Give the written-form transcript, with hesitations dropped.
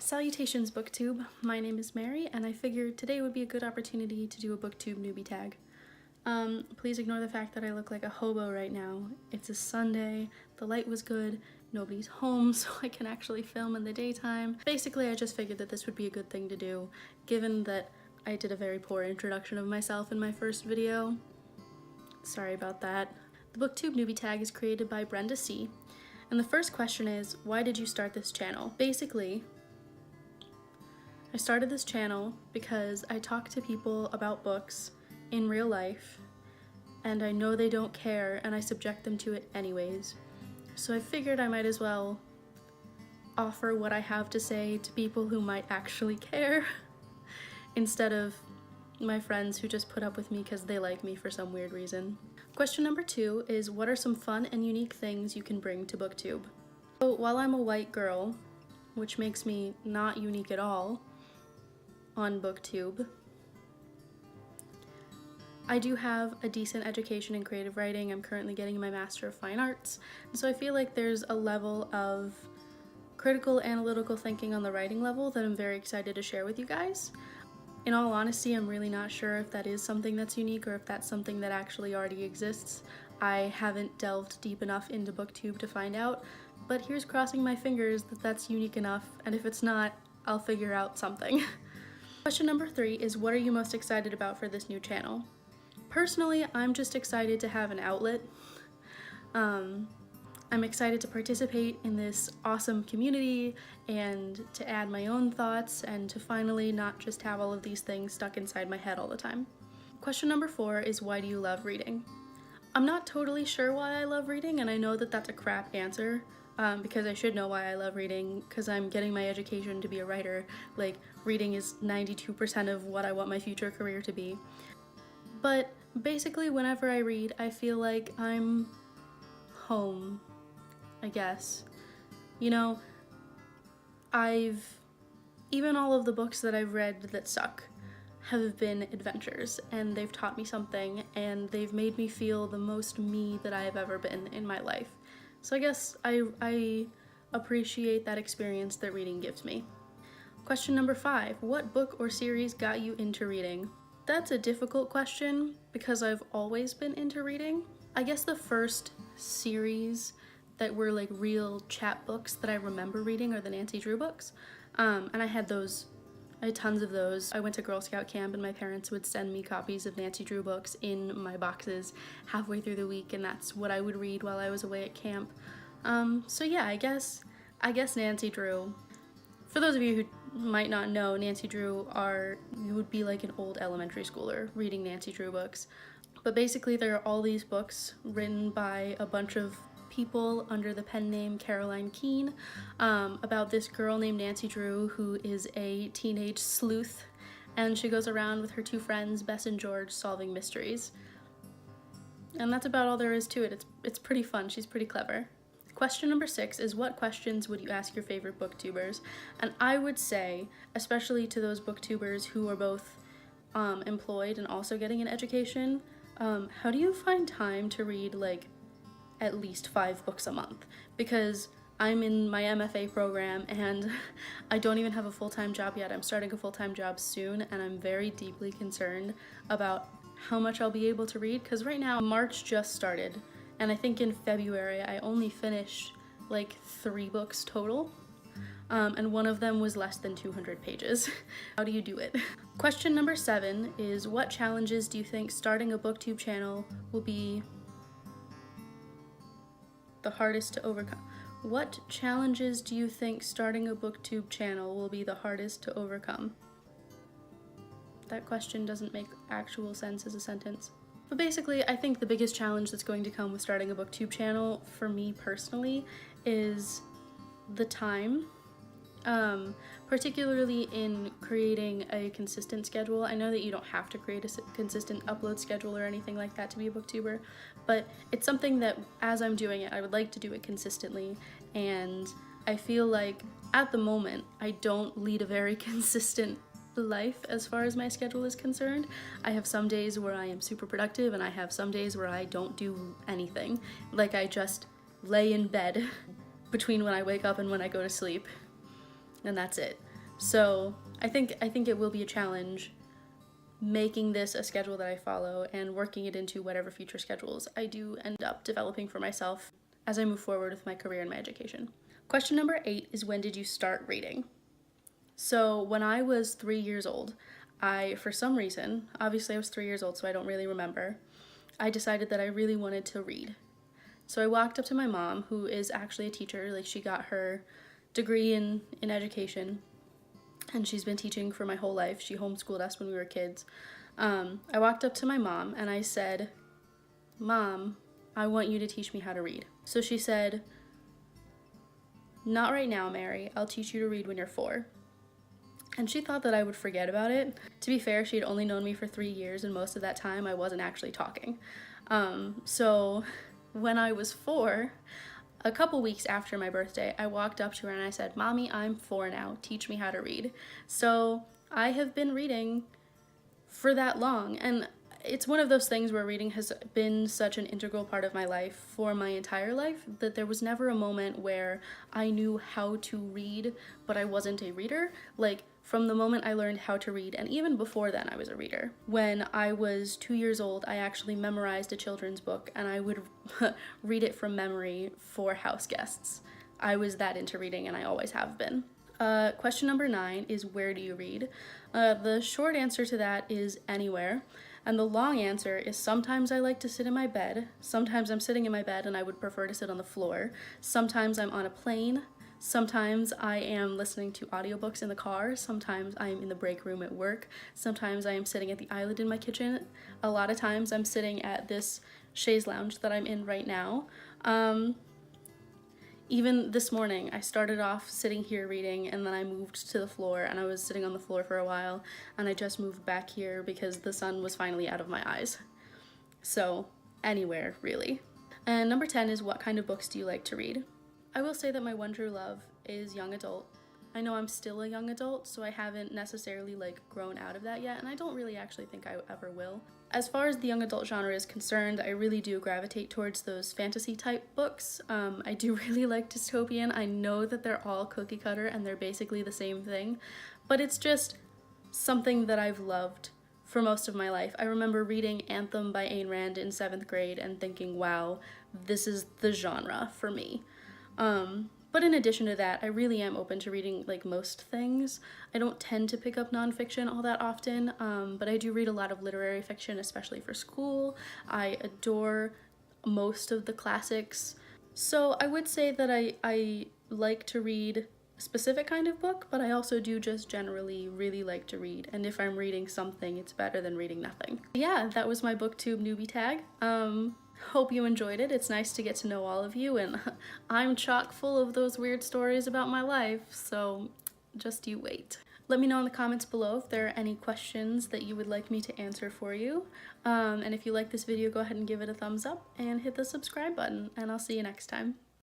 Salutations Booktube, my name is Mary and I figured today would be a good opportunity to do a Booktube Newbie Tag. Please ignore the fact that I look like a hobo right now. It's a Sunday, the light was good, nobody's home so I can actually film in the daytime. Basically I just figured that this would be a good thing to do given that I did a very poor introduction of myself in my first video. Sorry about that. The Booktube Newbie Tag is created by Brenda C. And the first question is, why did you start this channel? Basically, I started this channel because I talk to people about books in real life and I know they don't care and I subject them to it anyways. So I figured I might as well offer what I have to say to people who might actually care instead of my friends who just put up with me because they like me for some weird reason. Question number 2 is, what are some fun and unique things you can bring to Booktube? So while I'm a white girl, which makes me not unique at all on Booktube, I do have a decent education in creative writing. I'm currently getting my Master of Fine Arts, and so I feel like there's a level of critical analytical thinking on the writing level that I'm very excited to share with you guys. In all honesty, I'm really not sure if that is something that's unique or if that's something that actually already exists. I haven't delved deep enough into Booktube to find out, but here's crossing my fingers that that's unique enough, and if it's not, I'll figure out something. Question number 3 is, what are you most excited about for this new channel? Personally, I'm just excited to have an outlet. I'm excited to participate in this awesome community and to add my own thoughts and to finally not just have all of these things stuck inside my head all the time. Question number 4 is, why do you love reading? I'm not totally sure why I love reading, and I know that that's a crap answer because I should know why I love reading because I'm getting my education to be a writer. Like, reading is 92% of what I want my future career to be. But basically whenever I read, I feel like I'm home, I guess. You know, even all of the books that I've read that suck have been adventures, and they've taught me something, and they've made me feel the most me that I've ever been in my life. So I guess I appreciate that experience that reading gives me. Question number 5, what book or series got you into reading? That's a difficult question because I've always been into reading. I guess the first series that were like real chapbooks that I remember reading are the Nancy Drew books. And I had tons of those. I went to Girl Scout camp and my parents would send me copies of Nancy Drew books in my boxes halfway through the week, and that's what I would read while I was away at camp. So yeah, I guess Nancy Drew. For those of you who might not know, Nancy Drew you would be like an old elementary schooler reading Nancy Drew books. But basically there are all these books written by a bunch of people under the pen name Caroline Keene about this girl named Nancy Drew who is a teenage sleuth, and she goes around with her 2 friends, Bess and George, solving mysteries. And that's about all there is to it. It's pretty fun. She's pretty clever. Question number 6 is, what questions would you ask your favorite booktubers? And I would say, especially to those booktubers who are both employed and also getting an education, how do you find time to read like at least 5 books a month? Because I'm in my MFA program and I don't even have a full-time job yet. I'm starting a full-time job soon, and I'm very deeply concerned about how much I'll be able to read, because right now March just started and I think in February I only finished like 3 books total, and one of them was less than 200 pages. How do you do it? Question number 7 is, what challenges do you think starting a booktube channel will be the hardest to overcome? What challenges do you think starting a booktube channel will be the hardest to overcome? That question doesn't make actual sense as a sentence. But basically, I think the biggest challenge that's going to come with starting a booktube channel for me personally is the time. Particularly in creating a consistent schedule. I know that you don't have to create a consistent upload schedule or anything like that to be a booktuber, but it's something that as I'm doing it, I would like to do it consistently, and I feel like at the moment I don't lead a very consistent life as far as my schedule is concerned. I have some days where I am super productive and I have some days where I don't do anything. Like, I just lay in bed between when I wake up and when I go to sleep, and that's it. So I think it will be a challenge making this a schedule that I follow and working it into whatever future schedules I do end up developing for myself as I move forward with my career and my education. Question number 8 is, when did you start reading? So when I was 3 years old, for some reason, obviously I was 3 years old, so I don't really remember, I decided that I really wanted to read. So I walked up to my mom, who is actually a teacher. Like, she got her degree in education, and she's been teaching for my whole life. She homeschooled us when we were kids. I walked up to my mom and I said, "Mom, I want you to teach me how to read." So she said, "Not right now, Mary. I'll teach you to read when you're 4. And she thought that I would forget about it. To be fair, she had only known me for 3 years, and most of that time I wasn't actually talking. So when I was 4, a couple weeks after my birthday, I walked up to her and I said, "Mommy, I'm 4 now. Teach me how to read." So I have been reading for that long, and it's one of those things where reading has been such an integral part of my life for my entire life that there was never a moment where I knew how to read, but I wasn't a reader. Like, from the moment I learned how to read, and even before then I was a reader. When I was 2 years old, I actually memorized a children's book, and I would read it from memory for house guests. I was that into reading, and I always have been. Question number 9 is, where do you read? The short answer to that is anywhere. And the long answer is, sometimes I like to sit in my bed. Sometimes I'm sitting in my bed and I would prefer to sit on the floor. Sometimes I'm on a plane. Sometimes I am listening to audiobooks in the car. Sometimes I am in the break room at work. Sometimes I am sitting at the island in my kitchen. A lot of times I'm sitting at this chaise lounge that I'm in right now. Even this morning, I started off sitting here reading, and then I moved to the floor, and I was sitting on the floor for a while, and I just moved back here because the sun was finally out of my eyes. So, anywhere, really. And number 10 is, what kind of books do you like to read? I will say that my one true love is young adult. I know I'm still a young adult, so I haven't necessarily grown out of that yet, and I don't really actually think I ever will. As far as the young adult genre is concerned, I really do gravitate towards those fantasy type books. I do really like dystopian. I know that they're all cookie cutter and they're basically the same thing, but it's just something that I've loved for most of my life. I remember reading Anthem by Ayn Rand in 7th grade and thinking, wow, this is the genre for me. But in addition to that, I really am open to reading most things. I don't tend to pick up nonfiction all that often, but I do read a lot of literary fiction, especially for school. I adore most of the classics. So I would say that I like to read a specific kind of book, but I also do just generally really like to read. And if I'm reading something, it's better than reading nothing. Yeah, that was my Booktube Newbie Tag. Hope you enjoyed it. It's nice to get to know all of you, and I'm chock full of those weird stories about my life, so just you wait. Let me know in the comments below if there are any questions that you would like me to answer for you. And if you like this video, go ahead and give it a thumbs up and hit the subscribe button, and I'll see you next time.